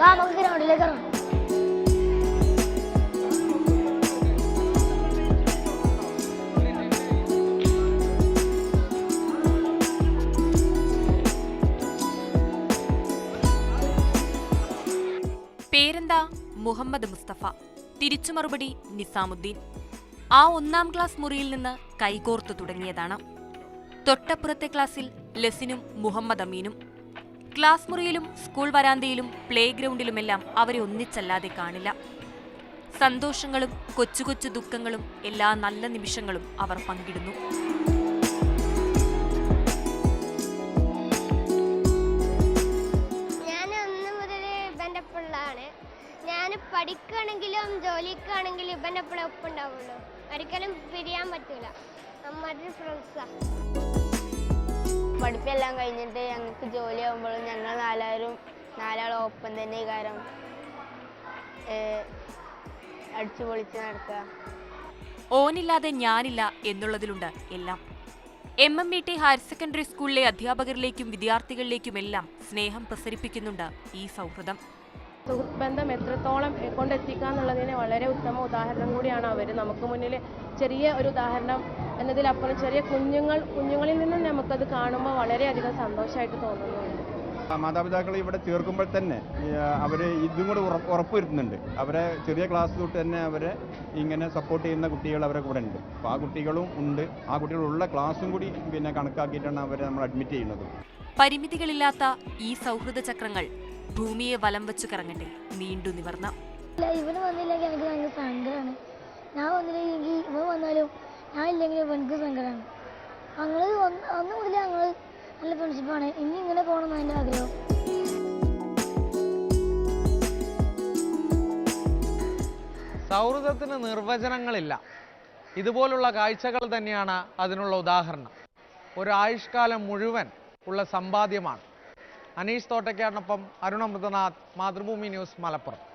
വാ നമുക്ക് ഗ്രൗണ്ടിലേക്ക് ഇറങ്ങാം. പേരെന്താ? മുഹമ്മദ് മുസ്തഫ. തിരിച്ചു മറുപടി നിസാമുദ്ദീൻ. ആ 1-ാം ക്ലാസ് മുറിയിൽ നിന്ന് കൈകോർത്തു തുടങ്ങിയതാണ്. തൊട്ടപ്പുറത്തെ ക്ലാസ്സിൽ ലസിനും മുഹമ്മദ് അമീനും. ക്ലാസ് മുറിയിലും സ്കൂൾ വരാന്തയിലും പ്ലേ ഗ്രൗണ്ടിലുമെല്ലാം അവരെ ഒന്നിച്ചല്ലാതെ കാണില്ല. സന്തോഷങ്ങളും കൊച്ചു കൊച്ചു ദുഃഖങ്ങളും എല്ലാ നല്ല നിമിഷങ്ങളും അവർ പങ്കിടുന്നു. ഞാൻ പഠിക്കുകയാണെങ്കിലും ജോലിക്കാണെങ്കിലും ഇവൻ്റെ എപ്പോഴും ഒപ്പം ഉണ്ടാവുള്ളൂ. ഒരിക്കലും പിരിയാൻ പറ്റൂല. നമ്മുടെ ഫ്രണ്ട്സാ. പഠിപ്പെല്ലാം കഴിഞ്ഞിട്ട് ഞങ്ങൾക്ക് ജോലിയാകുമ്പോഴും ഞങ്ങൾ നാലാളും ഒപ്പം തന്നെ കാരണം അടിച്ചു പൊളിച്ച് നടക്കുക. ഓനില്ലാതെ ഞാനില്ല എന്നുള്ളതിലുണ്ട് എല്ലാം. MMVT ഹയർ സെക്കൻഡറി സ്കൂളിലെ അധ്യാപകരിലേക്കും വിദ്യാർത്ഥികളിലേക്കുമെല്ലാം സ്നേഹം പ്രസരിപ്പിക്കുന്നുണ്ട് ഈ സൗഹൃദം. സുഹൃത്ത് ബന്ധം എത്രത്തോളം കൊണ്ടെത്തിക്കുക എന്നുള്ളതിന് വളരെ ഉത്തമ ഉദാഹരണം കൂടിയാണ് അവർ. നമുക്ക് മുന്നിൽ ചെറിയ ഒരു ഉദാഹരണം എന്നതിലപ്പുറം ചെറിയ കുഞ്ഞുങ്ങളിൽ നിന്നും നമുക്കത് കാണുമ്പോൾ വളരെയധികം സന്തോഷമായിട്ട് തോന്നുന്നുണ്ട്. മാതാപിതാക്കൾ ഇവിടെ ചേർക്കുമ്പോൾ തന്നെ അവർ ഇതും കൂടെ ഉറപ്പുവരുത്തുന്നുണ്ട്. അവരെ ചെറിയ ക്ലാസ് തൊട്ട് തന്നെ അവരെ ഇങ്ങനെ സപ്പോർട്ട് ചെയ്യുന്ന കുട്ടികൾ അവരെ കൂടെ ഉണ്ട്. അപ്പോൾ ആ കുട്ടികളും ഉണ്ട്. ആ കുട്ടികളുള്ള ക്ലാസ്സും കൂടി കണക്കാക്കിയിട്ടാണ് അവരെ നമ്മൾ അഡ്മിറ്റ് ചെയ്യുന്നത്. പരിമിതികളില്ലാത്ത ഈ സൗഹൃദ ചക്രങ്ങൾ ഭൂമിയെ വലം വെച്ചു കറങ്ങട്ടെ നീണ്ടു നിവർന്ന. ഇവന് വന്നില്ലെങ്കിൽ എനിക്ക് ഭയങ്കര സങ്കടമാണ്. ഞാൻ വന്നില്ലെങ്കിൽ ഇവൻ വന്നാലും ഞാൻ ഇല്ലെങ്കിലും എനിക്ക് സങ്കടമാണ്. അന്ന് മുതൽ ഞങ്ങൾ നല്ല ഫ്രണ്ട്ഷിപ്പാണ്. ഇനി ഇങ്ങനെ പോകണമെന്ന് എൻ്റെ ആഗ്രഹം. സൗഹൃദത്തിന് നിർവചനങ്ങളില്ല. ഇതുപോലുള്ള കാഴ്ചകൾ തന്നെയാണ് അതിനുള്ള ഉദാഹരണം. ഒരു ആയുഷ്കാലം മുഴുവൻ ഉള്ള സമ്പാദ്യമാണ്. അനീഷ് തോട്ടയ്ക്കാടിനൊപ്പം അരുൺ അമൃതനാഥ്, മാതൃഭൂമി ന്യൂസ്, മലപ്പുറം.